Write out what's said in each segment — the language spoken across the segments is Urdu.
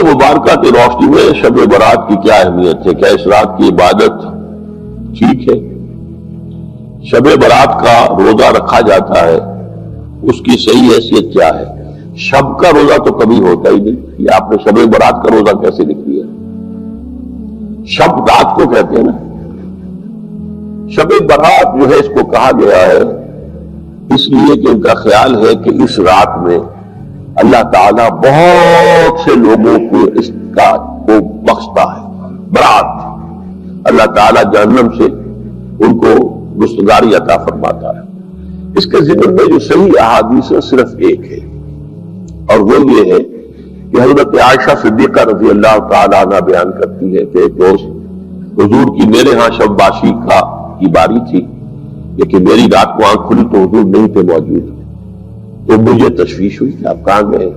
مبارکہ کی روشنی میں شب برات کی کیا اہمیت ہے؟ کیا اس رات کی عبادت ٹھیک ہے؟ شب برات کا روزہ رکھا جاتا ہے، اس کی صحیح حیثیت کیا ہے؟ شب کا روزہ تو کبھی ہوتا ہی نہیں، یہ آپ نے شب برات کا روزہ کیسے لکھ دیا؟ شب رات کو کہتے ہیں نا۔ شب برات جو ہے اس کو کہا گیا ہے اس لیے کہ ان کا خیال ہے کہ اس رات میں اللہ تعالیٰ بہت سے لوگوں کو اس کا کو بخشتا ہے۔ برات اللہ تعالیٰ جہنم سے ان کو گستگاری عطا فرماتا ہے۔ اس کے ضمن میں جو صحیح احادیث ہے صرف ایک ہے، اور وہ یہ ہے کہ حضرت عائشہ صدیقہ رضی اللہ تعالیٰ عنہ بیان کرتی ہے کہ ایک روز حضور کی میرے ہاں شب باشی کی باری تھی، لیکن میری رات کو آنکھ کھلی تو حضور نہیں تھے موجود، تو مجھے تشویش ہوئی کہ آپ کہاں گئے؟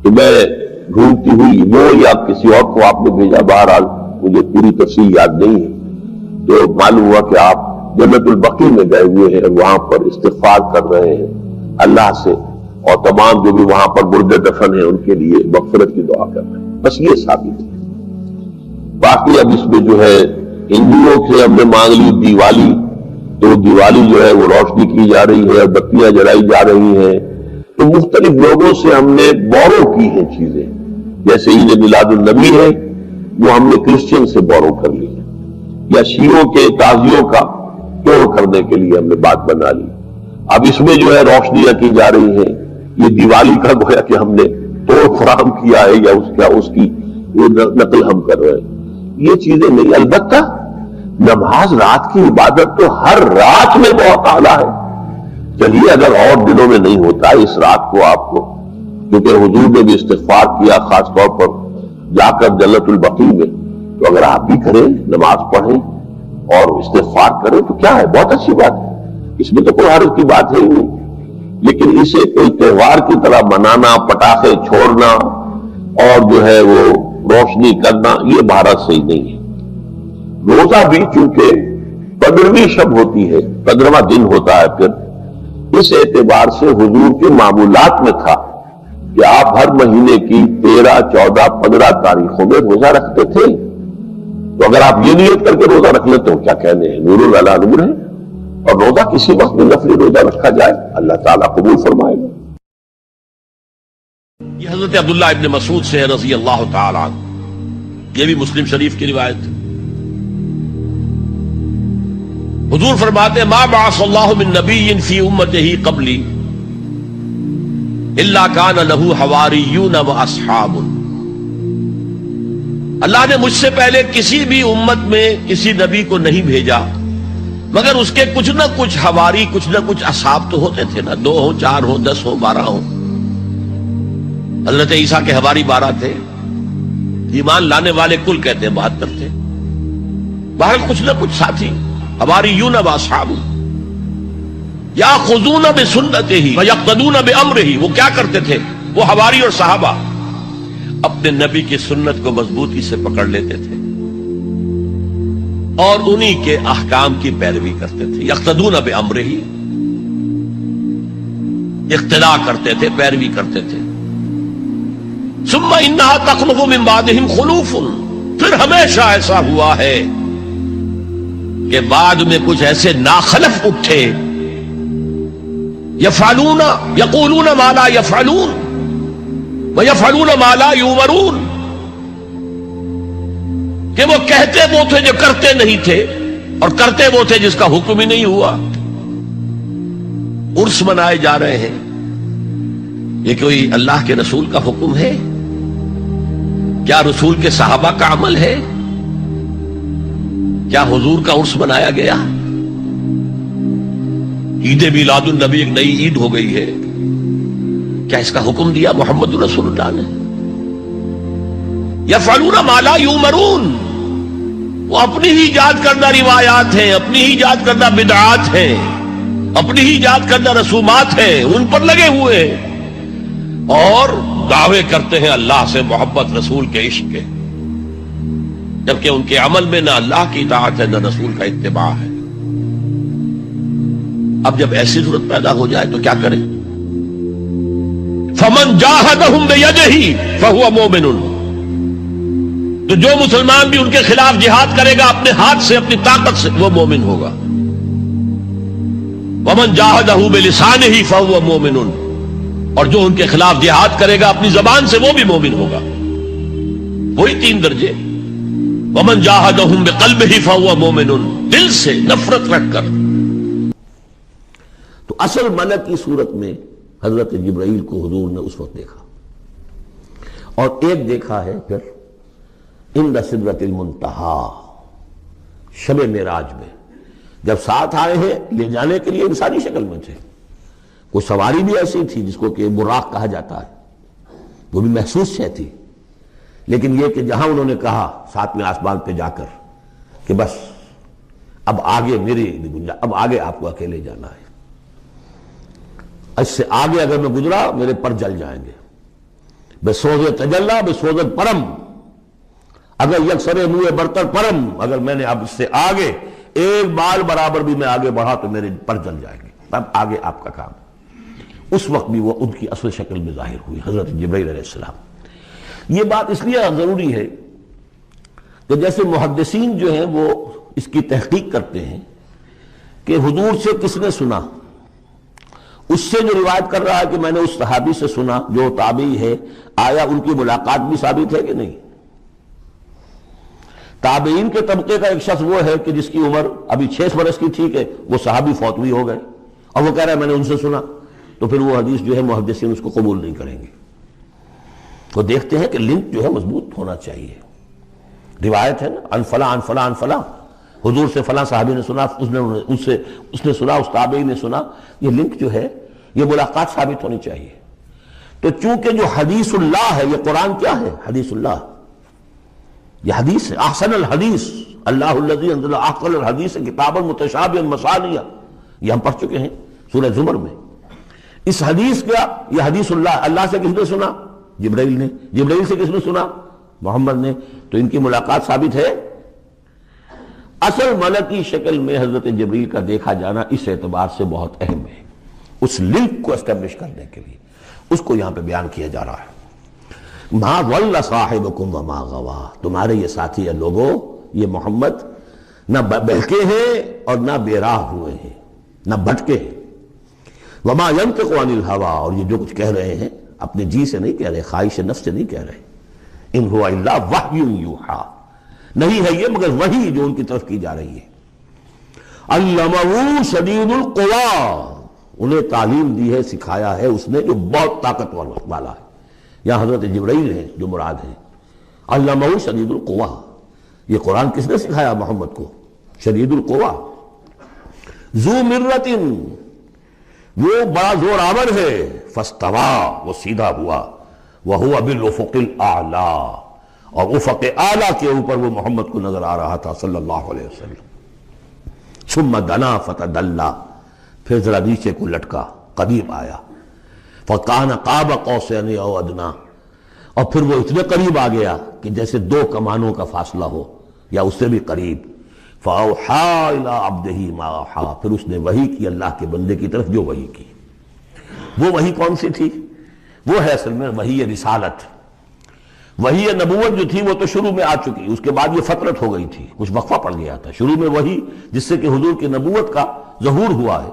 کہ میں ڈھونڈتی ہوئی وہ یا کسی اور کو آپ نے بھیجا، بہرحال مجھے پوری تفصیل یاد نہیں ہے، تو معلوم ہوا کہ آپ جنت البقیع میں گئے ہوئے ہیں، وہاں پر استغفار کر رہے ہیں اللہ سے، اور تمام جو بھی وہاں پر مردے دفن ہیں ان کے لیے مغفرت کی دعا کر رہے ہیں۔ بس یہ ثابت ہے۔ باقی اب اس میں جو ہے ہندوؤں سے ہم نے مانگ لی دیوالی، تو دیوالی جو ہے وہ روشنی کی جا رہی ہے، بتیاں جلائی جا رہی ہیں، تو مختلف لوگوں سے ہم نے بورو کی ہیں چیزیں، جیسے عید میلاد النبی ہے وہ ہم نے کرسچن سے بورو کر لی، یا شیعوں کے تازیوں کا توڑ کرنے کے لیے ہم نے بات بنا لی۔ اب اس میں جو ہے روشنیاں کی جا رہی ہیں، یہ دیوالی کا گویا کہ ہم نے توڑ فراہم کیا ہے یا اس کی نقل ہم کر رہے ہیں، یہ چیزیں نہیں۔ البتہ نماز رات کی عبادت تو ہر رات میں بہت اعلیٰ ہے۔ چلیے اگر اور دنوں میں نہیں ہوتا اس رات کو آپ کو، کیونکہ حضور نے بھی استغفار کیا خاص طور پر جا کر جنت البقیع میں، تو اگر آپ بھی کریں، نماز پڑھیں اور استغفار کریں تو کیا ہے، بہت اچھی بات ہے، اس میں تو کوئی حرج کی بات ہے ہی نہیں۔ لیکن اسے کوئی تہوار کی طرح منانا، پٹاخے چھوڑنا اور جو ہے وہ روشنی کرنا، یہ بھارت صحیح نہیں ہے۔ روزہ بھی چونکہ 15ویں شب ہوتی ہے، 15واں دن ہوتا ہے، پھر اس اعتبار سے حضور کے معمولات میں تھا کہ آپ ہر مہینے کی 13، 14، 15 تاریخوں میں روزہ رکھتے تھے۔ تو اگر آپ یہ نیت کر کے روزہ رکھ لیتے ہو، کیا کہنے ہیں، نور علی نور ہے، اور روزہ کسی وقت بھی نفلی روزہ رکھا جائے اللہ تعالیٰ قبول فرمائے گا۔ یہ حضرت عبداللہ ابن مسعود سے رضی اللہ تعالی عنہ، یہ بھی مسلم شریف کی روایت ہے۔ حضور فرماتے ہیں ما بعث اللہ من نبی فی امتہ قبلی الا کان لہ حواریون و اصحاب۔ اللہ نے مجھ سے پہلے کسی بھی امت میں کسی نبی کو نہیں بھیجا مگر اس کے کچھ نہ کچھ حواری، کچھ نہ کچھ اصحاب تو ہوتے تھے نا، 2 ہوں، 4 ہوں، 10 ہوں، 12 ہوں۔ حضرت عیسیٰ کے حواری 12 تھے، ایمان لانے والے کل کہتے ہیں 72 تھے، بہرحال کچھ نہ کچھ ساتھی، حواریون و اصحاب یاخذون بسنتہ ویقتدون بامرہ۔ وہ کیا کرتے تھے؟ وہ حواری اور صحابہ اپنے نبی کی سنت کو مضبوطی سے پکڑ لیتے تھے اور انہی کے احکام کی پیروی کرتے تھے۔ یقتدون بامرہ، اقتداء کرتے تھے، پیروی کرتے تھے۔ ثم انہا تخلف من بعدہم خلوف، پھر ہمیشہ ایسا ہوا ہے کہ بعد میں کچھ ایسے ناخلف اٹھے، یفعلون یقولون ما لا یفعلون ویفعلون ما لا یؤمرون، کہ وہ کہتے وہ تھے جو کرتے نہیں تھے، اور کرتے وہ تھے جس کا حکم ہی نہیں ہوا۔ عرس منائے جا رہے ہیں، یہ کوئی اللہ کے رسول کا حکم ہے؟ کیا رسول کے صحابہ کا عمل ہے؟ کیا حضور کا عرس منایا گیا؟ عید میلاد النبی ایک نئی عید ہو گئی ہے، کیا اس کا حکم دیا محمد رسول اللہ نے؟ یفعلون ما لا یؤمرون، وہ اپنی ہی ایجاد کردہ روایات ہیں، اپنی ہی ایجاد کردہ بدعات ہیں، اپنی ہی ایجاد کردہ رسومات ہیں، ان پر لگے ہوئے ہیں اور دعوے کرتے ہیں اللہ سے محبت، رسول کے عشق کے، جبکہ ان کے عمل میں نہ اللہ کی اطاعت ہے نہ رسول کا اتباع ہے۔ اب جب ایسی صورت پیدا ہو جائے تو کیا کریں؟ فمن جاہدہم بیدہ فہو مومن، تو جو مسلمان بھی ان کے خلاف جہاد کرے گا اپنے ہاتھ سے اپنی طاقت سے وہ مومن ہوگا. ومن جاہدہ بلسانہ فہو مومن، اور جو ان کے خلاف جہاد کرے گا اپنی زبان سے وہ بھی مومن ہوگا. وہی 3 درجے. ومن جاہدہم بقلبہ فہو مومن، دل سے نفرت رکھ کر. تو اصل ملک کی صورت میں حضرت جبرائیل کو حضور نے اس وقت دیکھا، اور ایک دیکھا ہے پھر عند سدرۃ المنتہا، شب معراج میں جب ساتھ آئے ہیں لے جانے کے لیے انسانی شکل میں تھے. کوئی سواری بھی ایسی تھی جس کو کہ براق کہا جاتا ہے، وہ بھی محسوس شے تھی، لیکن یہ کہ جہاں انہوں نے کہا 7ویں آسمان پہ جا کر کہ بس اب آگے میری گنجائش، اب آگے آپ کو اکیلے جانا ہے، اس سے آگے اگر میں گزرا میرے پر جل جائیں گے. بے سوز تجلا بے سوز پرم، اگر یکسر منہ برتر پرم، اگر میں نے اب اس سے آگے ایک بال برابر بھی میں آگے بڑھا تو میرے پر جل جائیں گے، اب آگے آپ کا کام. اس وقت بھی وہ ان کی اصل شکل میں ظاہر ہوئی حضرت جبرائیل علیہ السلام. یہ بات اس لیے ضروری ہے کہ جیسے محدثین جو ہیں وہ اس کی تحقیق کرتے ہیں کہ حضور سے کس نے سنا، اس سے جو روایت کر رہا ہے کہ میں نے اس صحابی سے سنا جو تابعی ہے، آیا ان کی ملاقات بھی ثابت ہے کہ نہیں. تابعین کے طبقے کا ایک شخص وہ ہے کہ جس کی عمر ابھی 6 برس کی تھی کہ وہ صحابی فوت بھی ہو گئے، اور وہ کہہ رہا ہے میں نے ان سے سنا، تو پھر وہ حدیث جو ہے محدثین اس کو قبول نہیں کریں گے. وہ دیکھتے ہیں کہ لنک جو ہے مضبوط ہونا چاہیے. روایت ہے نا ان فلاں ان فلاں ان فلاں، حضور سے فلاں صحابی نے سنا، اس نے سنا، اس تابعی نے سنا. یہ لنک جو ہے یہ ملاقات ثابت ہونی چاہیے. تو چونکہ جو حدیث اللہ ہے، یہ قرآن کیا ہے؟ حدیث اللہ. یہ حدیث ہے احسن الحدیث، اللہ الذی انزل احسن الحدیث کتابا متشابہا مثانیہ، یہ ہم پڑھ چکے ہیں سورہ زمر میں. اس حدیث کا یہ حدیث اللہ، اللہ سے کس نے سنا؟ جبرائیل نے. جبرائیل سے کس نے سنا؟ محمد نے. تو ان کی ملاقات ثابت ہے. اصل ملکی شکل میں حضرت جبرائیل کا دیکھا جانا اس اعتبار سے بہت اہم ہے، اس لنک کو اسٹیبلش کرنے کے لیے اس کو یہاں پہ بیان کیا جا رہا ہے. ما ضل صاحبکم وما غوا، تمہارے یہ ساتھی لوگوں، یہ محمد نہ بہکے ہیں اور نہ بے راہ ہوئے ہیں، نہ بھٹکے ہیں. وما ينطق عن الهوى، اور یہ جو کچھ کہہ رہے ہیں اپنے جی سے نہیں کہہ رہے، خواہش نفس سے نہیں کہہ رہے. ان هو الا وحی یوحی، نہیں ہے یہ مگر وحی جو ان کی طرف کی جا رہی ہے. علمہ شدید القوی، انہیں تعلیم دی ہے، سکھایا ہے اس نے جو بہت طاقت والا ہے. یہاں حضرت جبرائیل ہیں جو مراد ہیں. علمہ شدید القوی، یہ قرآن کس نے سکھایا محمد کو؟ شدید القوی. ذو مرۃ، وہ بڑا زور آور ہے. فاستوی، وہ سیدھا ہوا. وہو بالافق الاعلی، اور افق اعلیٰ کے اوپر وہ محمد کو نظر آ رہا تھا صلی اللہ علیہ وسلم. ثم دنا فتدلی، پھر ذرا نیچے کو لٹکا، قریب آیا. فکان قاب قوسین او ادنی، اور پھر وہ اتنے قریب آ گیا کہ جیسے 2 کمانوں کا فاصلہ ہو یا اس سے بھی قریب. فاوحی الی عبدہ ما اوحی، پھر اس نے وحی کی اللہ کے بندے کی طرف جو وحی کی. وہ وحی کون سی تھی؟ وہ ہے اصل میں وحی رسالت. وحی نبوت جو تھی وہ تو شروع میں آ چکی، اس کے بعد یہ فترت ہو گئی تھی، کچھ وقفہ پڑ گیا تھا. شروع میں وحی جس سے کہ حضور کی نبوت کا ظہور ہوا ہے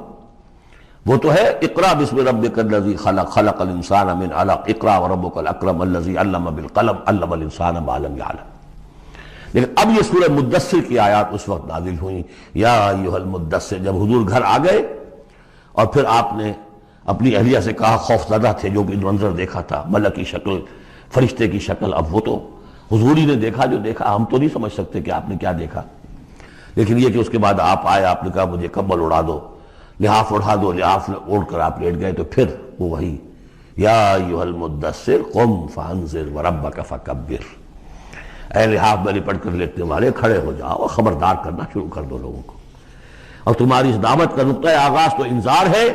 وہ تو ہے اقرا بسم ربک الذی خلق، خلق الانسان من علق، اقرا وربک الاکرم الذی علم بالقلم، علم الانسان ما لم یعلم. لیکن اب یہ سورہ مدثر کی آیات اس وقت نازل ہوئیں. یا ایھا المدثر، جب حضور گھر آ گئے اور پھر آپ نے اپنی اہلیہ سے کہا، خوف زدہ تھے جو کہ منظر دیکھا تھا، ملک کی شکل، فرشتے کی شکل. اب وہ تو حضور ہی نے دیکھا جو دیکھا، ہم تو نہیں سمجھ سکتے کہ آپ نے کیا دیکھا. لیکن یہ کہ اس کے بعد آپ آئے، آپ نے کہا مجھے کمبل اڑا دو، لحاف اڑا دو، لحاف اوڑھ کر آپ لیٹ گئے. تو پھر وہ وہی یا ایھا المدثر قم فانذر وربک فکبر، اے لحاف میں لپٹ کر لیٹنے والے کھڑے ہو جاؤ اور خبردار کرنا شروع کر دو لوگوں کو. اور تمہاری اس دعوت کا نقطۂ آغاز تو انذار ہے،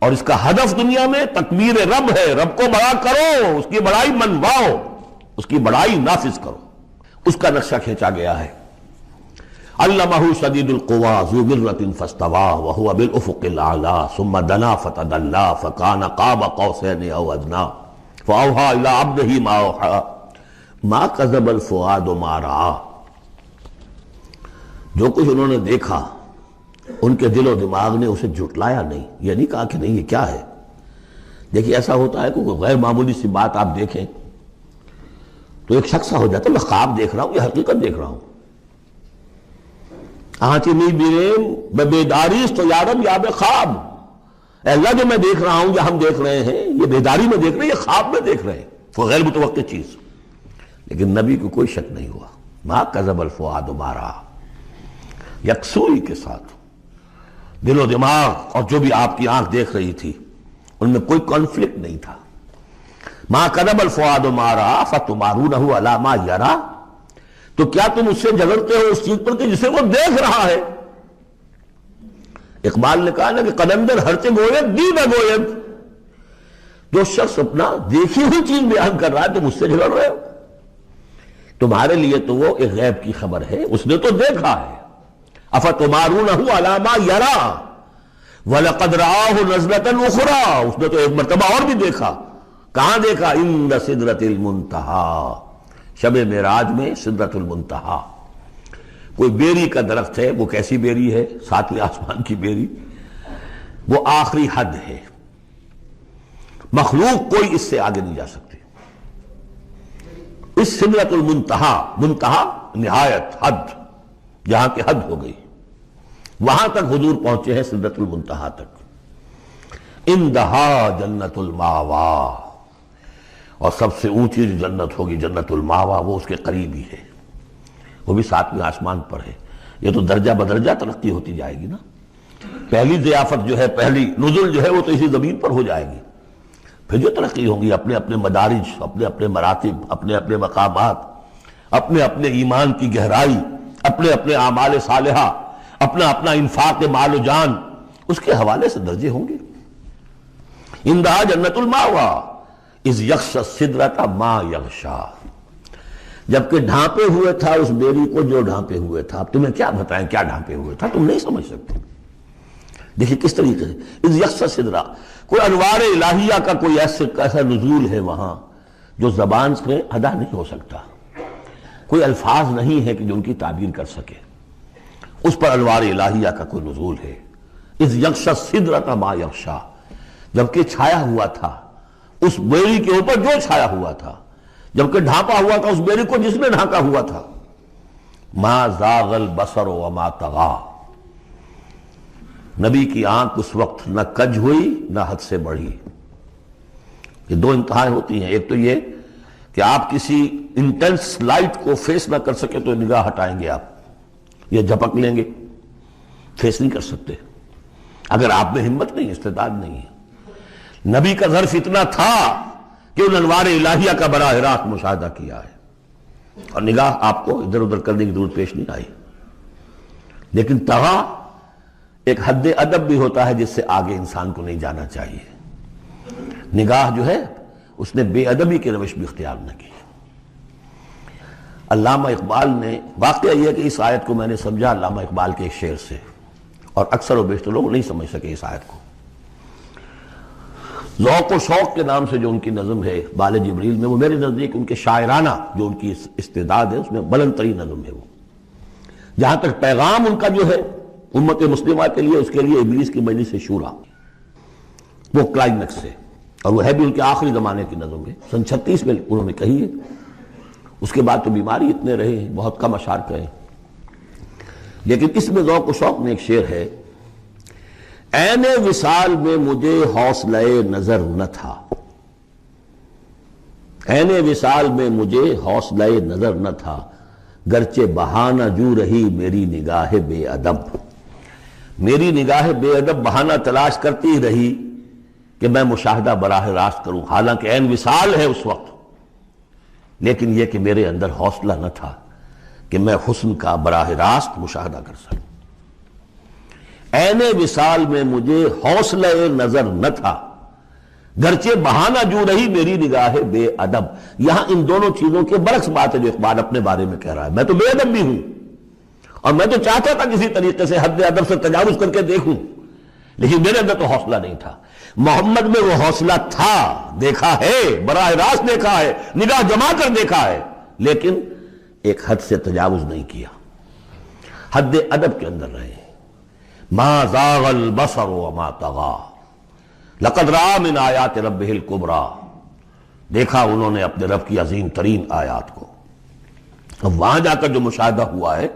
اور اس کا ہدف دنیا میں تکبیر رب ہے. رب کو بڑا کرو، اس کی بڑائی منواؤ، اس کی بڑائی نافذ کرو. اس کا نقشہ کھینچا گیا ہے. علمہ شدید القوی ذو مرۃ فاستوی وہو بالافق الاعلی ثم دنا فتدلی فکان قاب قوسین او ادنی فاوحی الی عبدہ ما اوحی ما کذب الفؤاد ما رأى، جو کچھ انہوں نے دیکھا ان کے دل و دماغ نے اسے جھٹلایا نہیں، یہ نہیں کہا کہ نہیں یہ کیا ہے۔ دیکھیے ایسا ہوتا ہے کہ کوئی غیر معمولی سی بات آپ دیکھیں تو ایک شخص ہو جاتا ہے میں خواب دیکھ رہا ہوں یا حقیقت دیکھ رہا ہوں۔ آنچی نہیں بیریم میں بیداریست تو یارم یا بے خواب، اے اللہ جو میں دیکھ رہا ہوں یا ہم دیکھ رہے ہیں یہ بیداری میں دیکھ رہے ہیں، یہ خواب میں دیکھ رہے ہیں، وہ غیر متوقع چیز۔ لیکن نبی کو کوئی شک نہیں ہوا، ما کذب الفؤاد ما رأى، یکسوئی کے ساتھ دل و دماغ اور جو بھی آپ کی آنکھ دیکھ رہی تھی ان میں کوئی کانفلکٹ نہیں تھا۔ ما کذب الفؤاد ما رأى فتمارونہ علی ما یری، تو کیا تم اس سے جھگڑتے ہو اس چیز پر کہ جسے وہ دیکھ رہا ہے؟ اقبال نے کہا نا کہ قلندر ہرچے گوید دی نہ گوید، جو شخص اپنا دیکھی ہوئی چیز بیان کر رہا ہے تم اس سے جھگڑ رہے ہو، تمہارے لیے تو وہ ایک غیب کی خبر ہے، اس نے تو دیکھا ہے۔ افتمارونہ علی ما یری وَلَقَدْ رَآهُ نَزْلَةً أُخْرَىٰ، اس نے تو ایک مرتبہ اور بھی دیکھا۔ کہاں دیکھا؟ عند سدرۃ المنتہیٰ، شب معراج میں سدرۃ المنتہیٰ۔ کوئی بیری کا درخت ہے، وہ کیسی بیری ہے؟ ساتویں آسمان کی بیری، وہ آخری حد ہے، مخلوق کوئی اس سے آگے نہیں جا سکتی۔ اس سدرۃ المنتہیٰ، منتہا نہایت، حد، جہاں کی حد ہو گئی، وہاں تک حضور پہنچے ہیں، سدرۃ المنتہیٰ تک۔ اندہا جنت الماوا، اور سب سے اونچی جو جنت ہوگی جنت الماوا، وہ اس کے قریب ہی ہے، وہ بھی ساتویں آسمان پر ہے۔ یہ تو درجہ بدرجہ ترقی ہوتی جائے گی نا، پہلی ضیافت جو ہے، پہلی نزل جو ہے وہ تو اسی زمین پر ہو جائے گی، پھر جو ترقی ہوگی اپنے اپنے مدارج، اپنے اپنے مراتب، اپنے اپنے مقامات، اپنے اپنے ایمان کی گہرائی، اپنے اپنے اعمال صالحہ، اپنا اپنا انفاق مال و جان، اس کے حوالے سے درجے ہوں گے۔ اندہا جنت الماوا اذ یغشی السدرۃ ما یغشی، جبکہ ڈھانپے ہوئے تھا اس بیری کو جو ڈھانپے ہوئے تھا۔ اب تمہیں کیا بتائیں کیا ڈھانپے ہوئے تھا، تم نہیں سمجھ سکتے۔ دیکھیں کس طریقے سے اذ یغشی السدرۃ، کوئی انوار الہیہ کا کوئی ایسا نزول ہے وہاں جو زبان سے ادا نہیں ہو سکتا، کوئی الفاظ نہیں ہے کہ جو ان کی تعبیر کر سکے، اس پر انوار الہیہ کا کوئی نزول ہے۔ اذ یغشی السدرۃ ما یغشی، جبکہ چھایا ہوا تھا اس بیری کے اوپر جو چھایا ہوا تھا، جبکہ ڈھانپا ہوا تھا اس بیری کو جس نے ڈھانکا ہوا تھا۔ ما زاغ البصر وما طغی، نبی کی آنکھ اس وقت نہ کج ہوئی نہ حد سے بڑھی۔ یہ دو انتہائیں ہوتی ہیں، ایک تو یہ کہ آپ کسی انٹینس لائٹ کو فیس نہ کر سکے تو نگاہ ہٹائیں گے آپ، یہ جھپک لیں گے، فیس نہیں کر سکتے اگر آپ میں ہمت نہیں، استعداد نہیں ہے۔ نبی کا ظرف اتنا تھا کہ ان انوار الہیہ کا براہ راست مشاہدہ کیا ہے، اور نگاہ آپ کو ادھر ادھر کرنے کی ضرورت پیش نہیں آئی۔ لیکن طغا ایک حد ادب بھی ہوتا ہے جس سے آگے انسان کو نہیں جانا چاہیے۔ نگاہ جو ہے اس نے بے ادبی کی روش بھی اختیار نہ کی۔ علامہ اقبال نے، واقعہ یہ کہ اس آیت کو میں نے سمجھا علامہ اقبال کے ایک شعر سے، اور اکثر و بیشتر لوگ نہیں سمجھ سکے اس آیت کو۔ ذوق و شوق کے نام سے جو ان کی نظم ہے بال جبریل میں، وہ میرے نزدیک ان کے شاعرانہ جو ان کی استعداد ہے اس میں بلند ترین نظم ہے وہ، جہاں تک پیغام ان کا جو ہے امت مسلمہ کے لیے، اس کے لیے ابلیس کی مجلس شورا، وہ کلائمیکس ہے، اور وہ ہے بھی ان کے آخری زمانے کی نظم ہے، سن 36 میں انہوں نے کہی ہے۔ اس کے بعد تو بیماری اتنے رہے ہیں، بہت کم اشعار کہے، لیکن اس میں ذوق و شوق میں ایک شعر ہے: عین وصال میں مجھے حوصلہ نظر نہ تھا، عین وصال میں مجھے حوصلہ نظر نہ تھا، گرچہ بہانہ جو رہی میری نگاہ بے ادب، میری نگاہ بے ادب بہانہ تلاش کرتی رہی کہ میں مشاہدہ براہ راست کروں، حالانکہ عین وصال ہے اس وقت، لیکن یہ کہ میرے اندر حوصلہ نہ تھا کہ میں حسن کا براہ راست مشاہدہ کر سکوں۔ عین وصال میں مجھے حوصلہ نظر نہ تھا، گرچہ بہانہ جو رہی میری نگاہ بے ادب۔ یہاں ان دونوں چیزوں کے برعکس بات ہے جو اقبال اپنے بارے میں کہہ رہا ہے۔ میں تو بے ادب بھی ہوں، اور میں تو چاہتا تھا کسی طریقے سے حد ادب سے تجاوز کر کے دیکھوں، لیکن میرے اندر تو حوصلہ نہیں تھا۔ محمد میں وہ حوصلہ تھا، دیکھا ہے، براہ راست دیکھا ہے، نگاہ جما کر دیکھا ہے، لیکن ایک حد سے تجاوز نہیں کیا، حد ادب کے اندر رہے۔ ما زاغ البصر وما طغى لقد رأى من آیات ربہ الکبریٰ، دیکھا انہوں نے اپنے رب کی عظیم ترین آیات کو۔ اب وہاں جا کر جو مشاہدہ ہوا ہے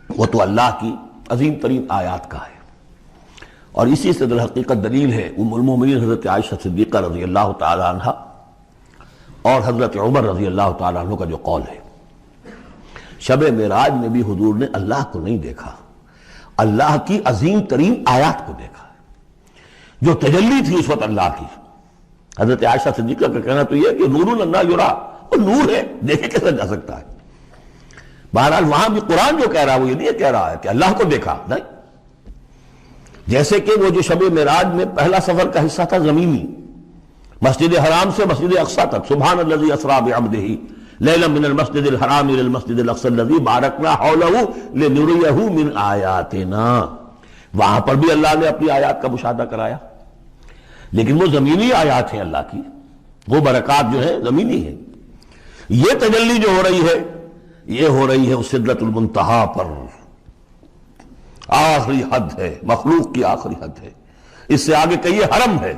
وہ تو اللہ کی عظیم ترین آیات کا ہے، اور اسی سے در حقیقت دلیل ہے ام المومنین حضرت عائشہ صدیقہ رضی اللہ تعالی عنہ اور حضرت عمر رضی اللہ تعالی عنہ کا جو قول ہے۔ شب معراج میں بھی حضور نے اللہ کو نہیں دیکھا، اللہ کی عظیم ترین آیات کو دیکھا، جو تجلی تھی اس وقت اللہ کی۔ حضرت عائشہ صدیقہ کا کہنا تو یہ ہے کہ نور لا یرا، وہ نور ہے، دیکھے کیسا جا سکتا ہے۔ بہرحال وہاں بھی قرآن جو کہہ رہا ہے وہ یہ نہیں کہہ رہا ہے کہ اللہ کو دیکھا، نہیں۔ جیسے کہ وہ جو شب معراج میں پہلا سفر کا حصہ تھا زمینی، مسجد حرام سے مسجد اقصی تک، سبحان الذی اسریٰ بعبدہ لیلا من المسجد الحرام الى المسجد الاقصی الذی بارکنا حولہ لنریہ من آیاتنا، وہاں پر بھی اللہ نے اپنی آیات کا مشاہدہ کرایا، لیکن وہ زمینی آیات ہیں اللہ کی، وہ برکات جو ہے زمینی ہے۔ یہ تجلی جو ہو رہی ہے یہ ہو رہی ہے اس سدرۃ المنتہا پر، آخری حد ہے، مخلوق کی آخری حد ہے۔ اس سے آگے کہیے حرم ہے،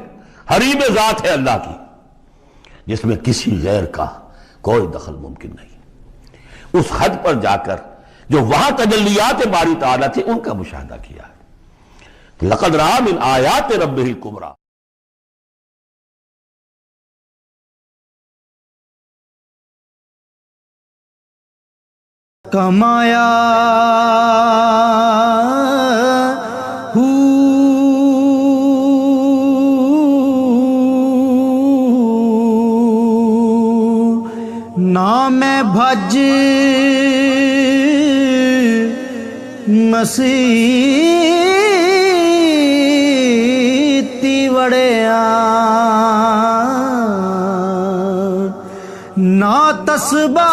حریم ذات ہے اللہ کی، جس میں کسی غیر کا کوئی دخل ممکن نہیں۔ اس حد پر جا کر جو وہاں تجلیات باری تعالیٰ تھے ان کا مشاہدہ کیا ہے۔ لقد رأى من آیات ربہ الکبریٰ۔ کمایا نام بھج مسیتی وڑیا نا تسبا